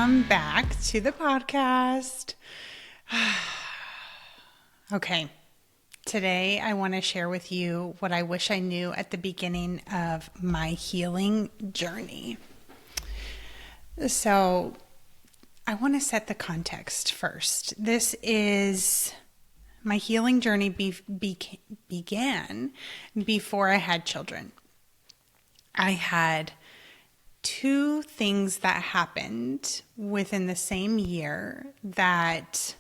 welcome back to the podcast. Okay, today I want to share with you what I wish I knew at the beginning of my healing journey. So, I want to set the context first. This is my healing journey began before I had children. I had two things that happened within the same year that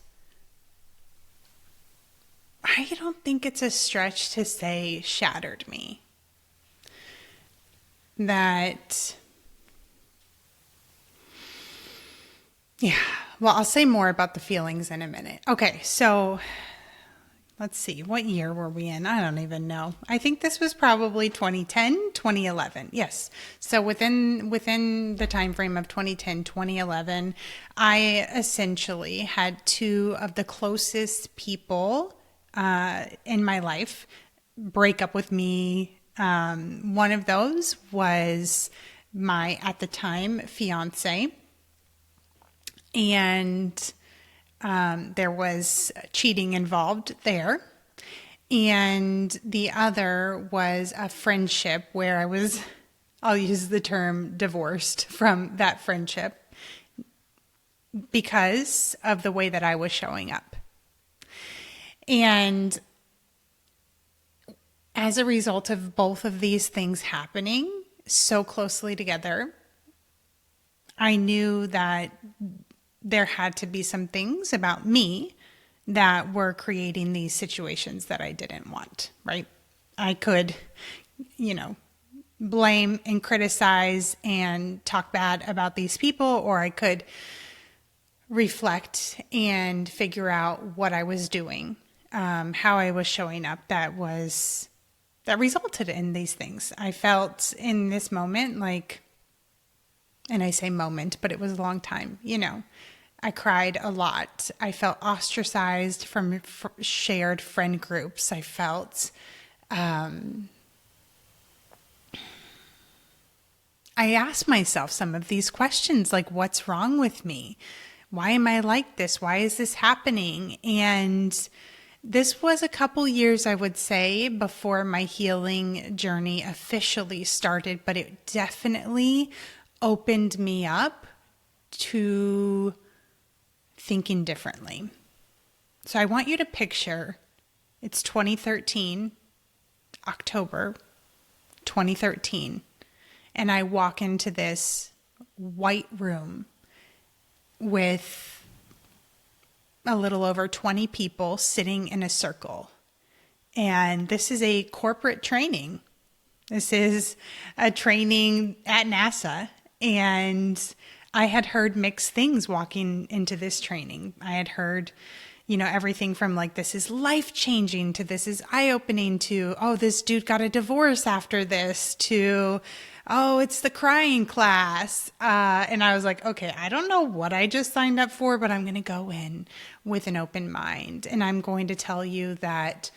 I don't think it's a stretch to say shattered me. I'll say more about the feelings in a minute. Okay, so let's see, what year were we in? I don't even know. I think this was probably 2010, 2011. Yes. So within the time frame of 2010, 2011, I essentially had two of the closest people in my life break up with me. One of those was my, at the time, fiance. And there was cheating involved there. And the other was a friendship where I'll use the term divorced from that friendship because of the way that I was showing up. And as a result of both of these things happening so closely together, I knew that there had to be some things about me that were creating these situations that I didn't want, right? I could, blame and criticize and talk bad about these people, or I could reflect and figure out what I was doing, how I was showing up that resulted in these things. I felt in this moment and I say moment, but it was a long time, I cried a lot. I felt ostracized from shared friend groups. I felt, I asked myself some of these questions, like, what's wrong with me? Why am I like this? Why is this happening? And this was a couple years, I would say, before my healing journey officially started, but it definitely opened me up to thinking differently. So I want you to picture it's 2013, October 2013, and I walk into this white room with a little over 20 people sitting in a circle. And this is a corporate training. This is a training at NASA. And I had heard mixed things walking into this training. I had heard, everything from this is life-changing to this is eye-opening to, oh, this dude got a divorce after this to, oh, it's the crying class. And I was like, okay, I don't know what I just signed up for, but I'm going to go in with an open mind. And I'm going to tell you that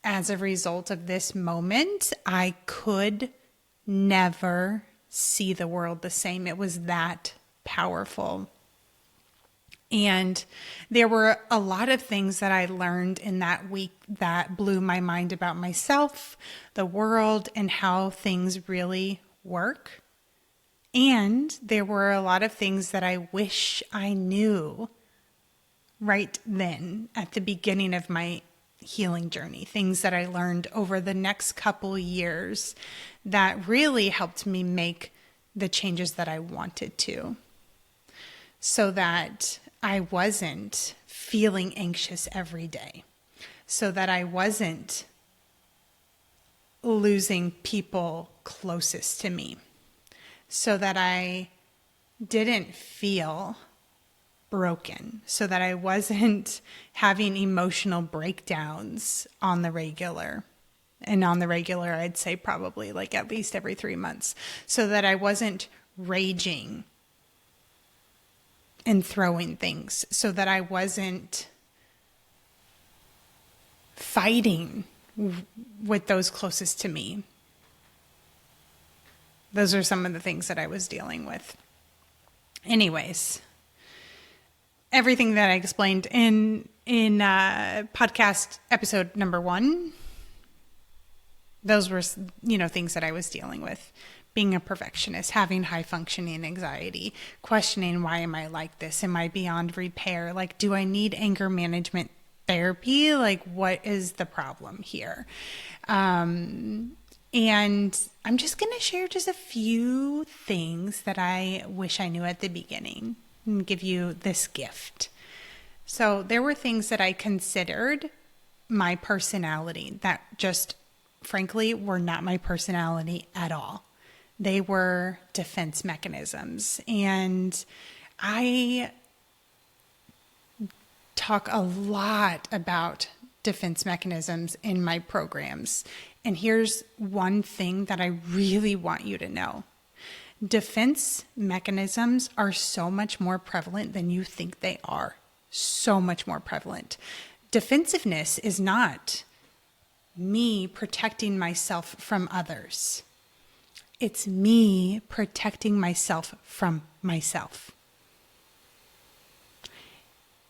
as a result of this moment, I could never see the world the same. It was that powerful. And there were a lot of things that I learned in that week that blew my mind about myself, the world, and how things really work. And there were a lot of things that I wish I knew right then at the beginning of my healing journey, things that I learned over the next couple years that really helped me make the changes that I wanted to, so that I wasn't feeling anxious every day, so that I wasn't losing people closest to me, so that I didn't feel broken, so that I wasn't having emotional breakdowns on the regular. And on the regular, I'd say probably at least every 3 months, so that I wasn't raging and throwing things, so that I wasn't fighting with those closest to me. Those are some of the things that I was dealing with. Anyways, everything that I explained in podcast episode number 1, those were, things that I was dealing with. Being a perfectionist, having high functioning anxiety, questioning, why am I like this? Am I beyond repair? Like, do I need anger management therapy? Like, what is the problem here? And I'm just going to share just a few things that I wish I knew at the beginning and give you this gift. So there were things that I considered my personality that just, frankly, were not my personality at all. They were defense mechanisms. And I talk a lot about defense mechanisms in my programs. And here's one thing that I really want you to know. Defense mechanisms are so much more prevalent than you think they are. So much more prevalent. Defensiveness is not me protecting myself from others. It's me protecting myself from myself.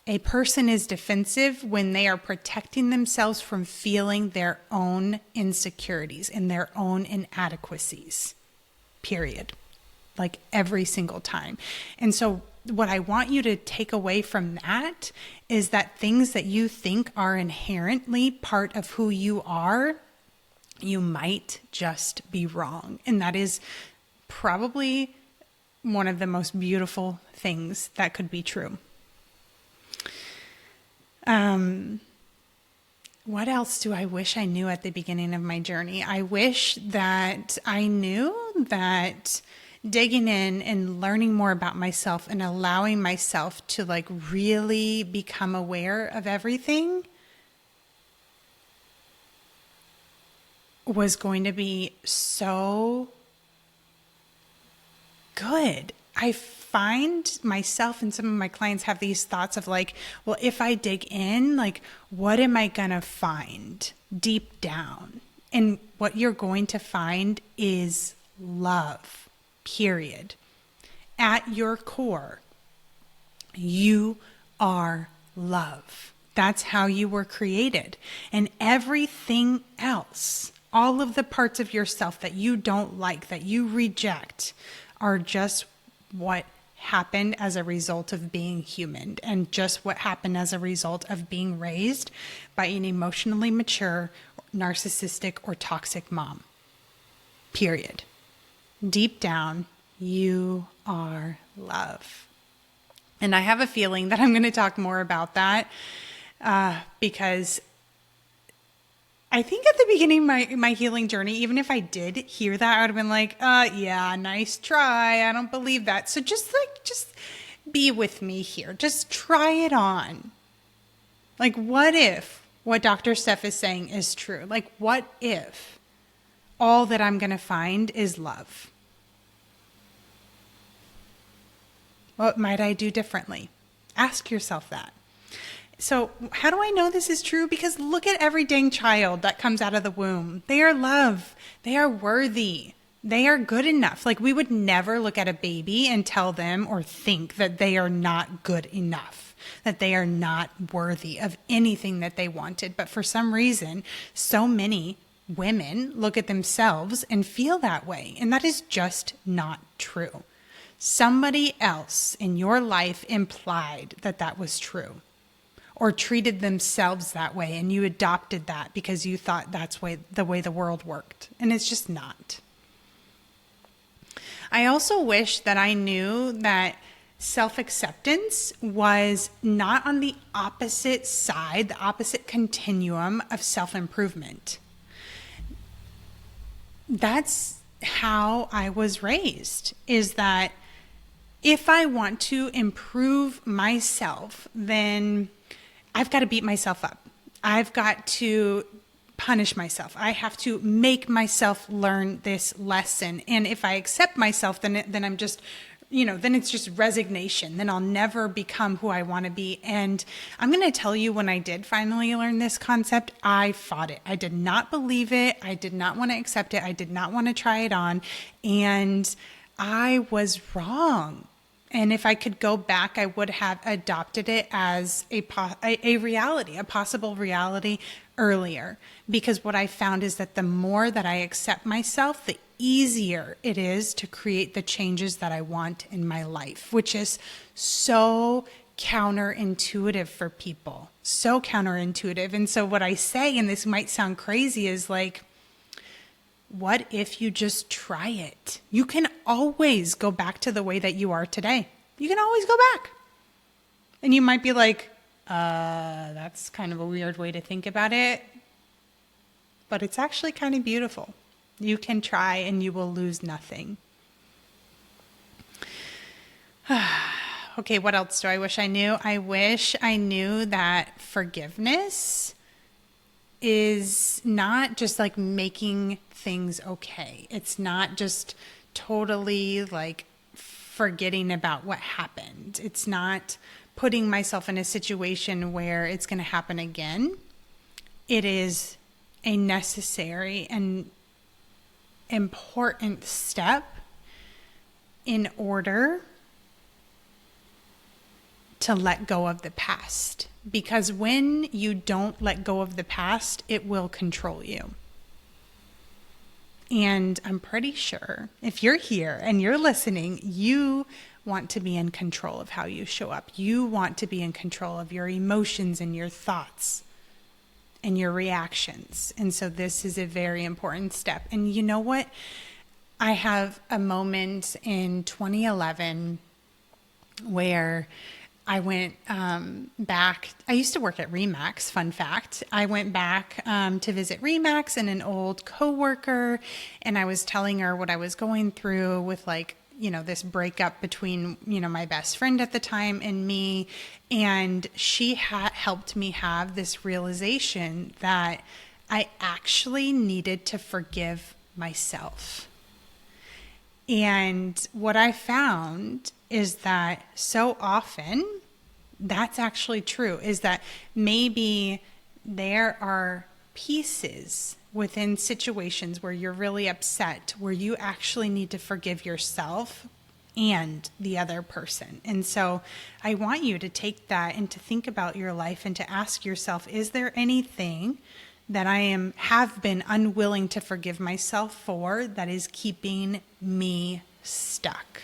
A person is defensive when they are protecting themselves from feeling their own insecurities and their own inadequacies, period. Like every single time. And so what I want you to take away from that is that things that you think are inherently part of who you are, you might just be wrong. And that is probably one of the most beautiful things that could be true. What else do I wish I knew at the beginning of my journey? I wish that I knew that digging in and learning more about myself and allowing myself to like really become aware of everything was going to be so good. I find myself and some of my clients have these thoughts of like, well, if I dig in, like, what am I going to find deep down? And what you're going to find is love, period. At your core, you are love. That's how you were created. And everything else, all of the parts of yourself that you don't like, that you reject, are just what happened as a result of being human and just what happened as a result of being raised by an emotionally mature, narcissistic, or toxic mom. Period. Deep down, you are love. And I have a feeling that I'm going to talk more about that because I think at the beginning of my healing journey, even if I did hear that, I would have been like, yeah, nice try. I don't believe that. So just be with me here. Just try it on. Like, what if what Dr. Steph is saying is true? Like, what if all that I'm going to find is love? What might I do differently? Ask yourself that. So how do I know this is true? Because look at every dang child that comes out of the womb. They are love. They are worthy. They are good enough. Like, we would never look at a baby and tell them or think that they are not good enough, that they are not worthy of anything that they wanted. But for some reason, so many women look at themselves and feel that way. And that is just not true. Somebody else in your life implied that that was true, or treated themselves that way, and you adopted that because you thought that's the way the world worked. And it's just not. I also wish that I knew that self-acceptance was not on the opposite side, the opposite continuum of self-improvement. That's how I was raised, is that if I want to improve myself, then I've got to beat myself up. I've got to punish myself. I have to make myself learn this lesson. And if I accept myself, then I'm just, then it's just resignation. Then I'll never become who I want to be. And I'm going to tell you, when I did finally learn this concept, I fought it. I did not believe it. I did not want to accept it. I did not want to try it on. And I was wrong. And if I could go back, I would have adopted it as a reality, a possible reality earlier. Because what I found is that the more that I accept myself, the easier it is to create the changes that I want in my life, which is so counterintuitive for people. So counterintuitive. And so what I say, and this might sound crazy, is like, what if you just try it? You can always go back to the way that you are today. You can always go back. And you might be like, that's kind of a weird way to think about it. But it's actually kind of beautiful. You can try and you will lose nothing. Okay, what else do I wish I knew? I wish I knew that forgiveness is not just like making things okay. It's not just totally like forgetting about what happened. It's not putting myself in a situation where it's going to happen again. It is a necessary and important step in order to let go of the past. Because when you don't let go of the past, it will control you. And I'm pretty sure if you're here and you're listening, you want to be in control of how you show up. You want to be in control of your emotions and your thoughts and your reactions. And so this is a very important step. And you know what? I have a moment in 2011 where I went back. I used to work at Remax, fun fact. I went back to visit Remax and an old coworker, and I was telling her what I was going through with this breakup between, my best friend at the time and me. And she had helped me have this realization that I actually needed to forgive myself. And what I found is that so often that's actually true, is that maybe there are pieces within situations where you're really upset, where you actually need to forgive yourself and the other person. And so I want you to take that and to think about your life and to ask yourself, is there anything that I have been unwilling to forgive myself for that is keeping me stuck?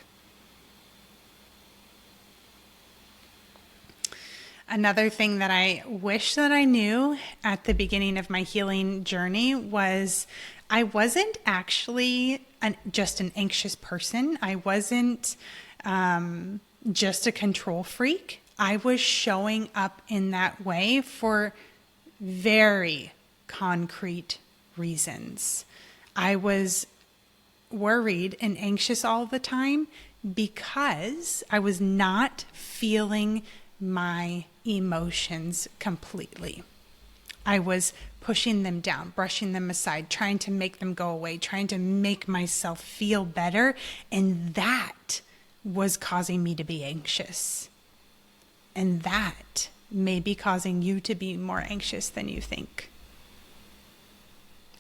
Another thing that I wish that I knew at the beginning of my healing journey was I wasn't actually just an anxious person. I wasn't just a control freak. I was showing up in that way for very concrete reasons. I was worried and anxious all the time because I was not feeling my emotions completely. I was pushing them down, brushing them aside, trying to make them go away, trying to make myself feel better. And that was causing me to be anxious. And that may be causing you to be more anxious than you think.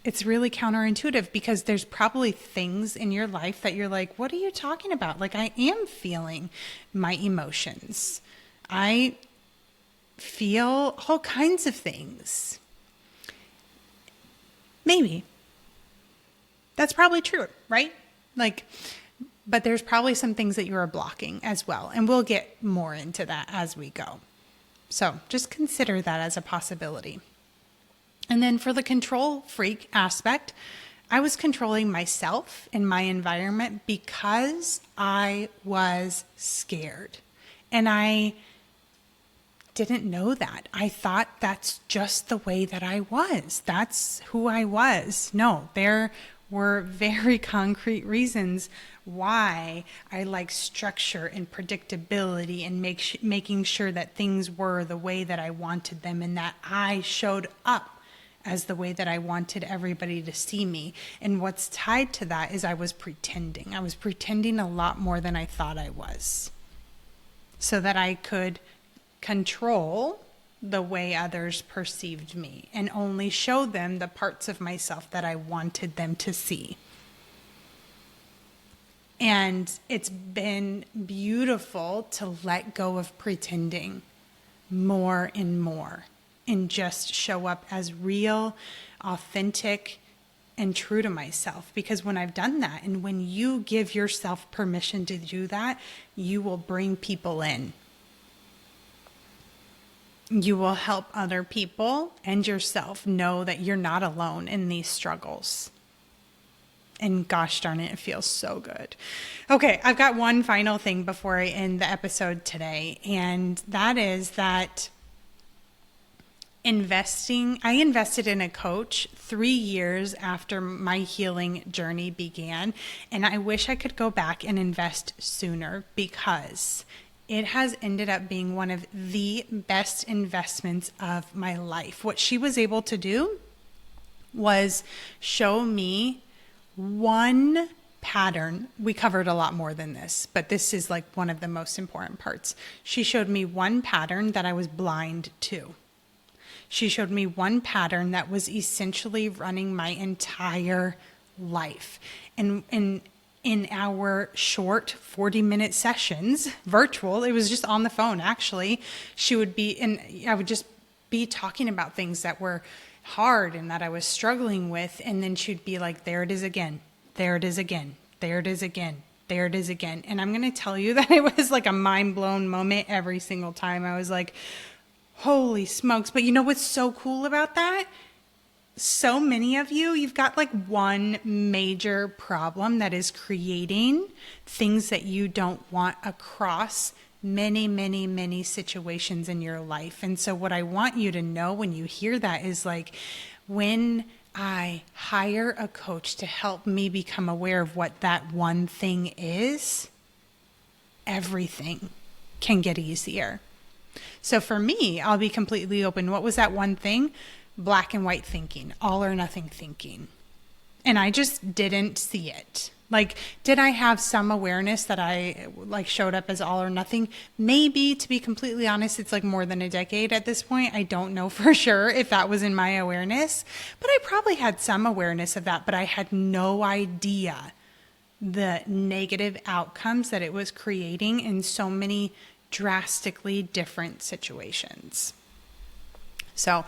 It's really counterintuitive because there's probably things in your life that you're like, what are you talking about? Like, I am feeling my emotions. I feel all kinds of things. Maybe. That's probably true, right? But there's probably some things that you are blocking as well. And we'll get more into that as we go. So just consider that as a possibility. And then for the control freak aspect, I was controlling myself and my environment because I was scared. And I didn't know that. I thought that's just the way that I was. That's who I was. No, there were very concrete reasons why I like structure and predictability and making sure that things were the way that I wanted them and that I showed up as the way that I wanted everybody to see me. And what's tied to that is I was pretending. I was pretending a lot more than I thought I was, so that I could control the way others perceived me and only show them the parts of myself that I wanted them to see. And it's been beautiful to let go of pretending more and more and just show up as real, authentic, and true to myself. Because when I've done that, and when you give yourself permission to do that, you will bring people in. You will help other people and yourself know that you're not alone in these struggles. And gosh darn it, it feels so good. Okay, I've got one final thing before I end the episode today, and that is that I invested in a coach 3 years after my healing journey began, and I wish I could go back and invest sooner, because it has ended up being one of the best investments of my life. What she was able to do was show me one pattern. We covered a lot more than this, but this is like one of the most important parts. She showed me one pattern that I was blind to. She showed me one pattern that was essentially running my entire life. And in our short 40-minute sessions, virtual, it was just on the phone actually, she would be, and I would just be talking about things that were hard and that I was struggling with, and then she'd be like, there it is again, there it is again, there it is again, there it is again. And I'm going to tell you that it was like a mind-blown moment every single time. I was like, holy smokes. But you know what's so cool about that? So many of you, you've got like one major problem that is creating things that you don't want across many, many, many situations in your life. And so what I want you to know when you hear that is like, when I hire a coach to help me become aware of what that one thing is, everything can get easier. So for me, I'll be completely open. What was that one thing? Black and white thinking, all or nothing thinking. And I just didn't see it. Like, did I have some awareness that I like showed up as all or nothing? Maybe, to be completely honest, it's like more than a decade at this point. I don't know for sure if that was in my awareness, but I probably had some awareness of that, but I had no idea the negative outcomes that it was creating in so many drastically different situations. So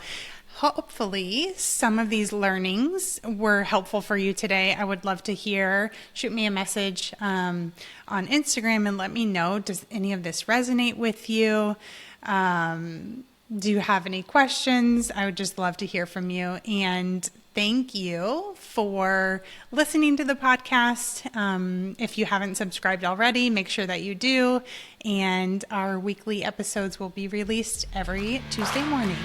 hopefully some of these learnings were helpful for you today. I would love to hear. Shoot me a message on Instagram and let me know, does any of this resonate with you? Do you have any questions? I would just love to hear from you. And thank you for listening to the podcast. If you haven't subscribed already, make sure that you do. And our weekly episodes will be released every Tuesday morning.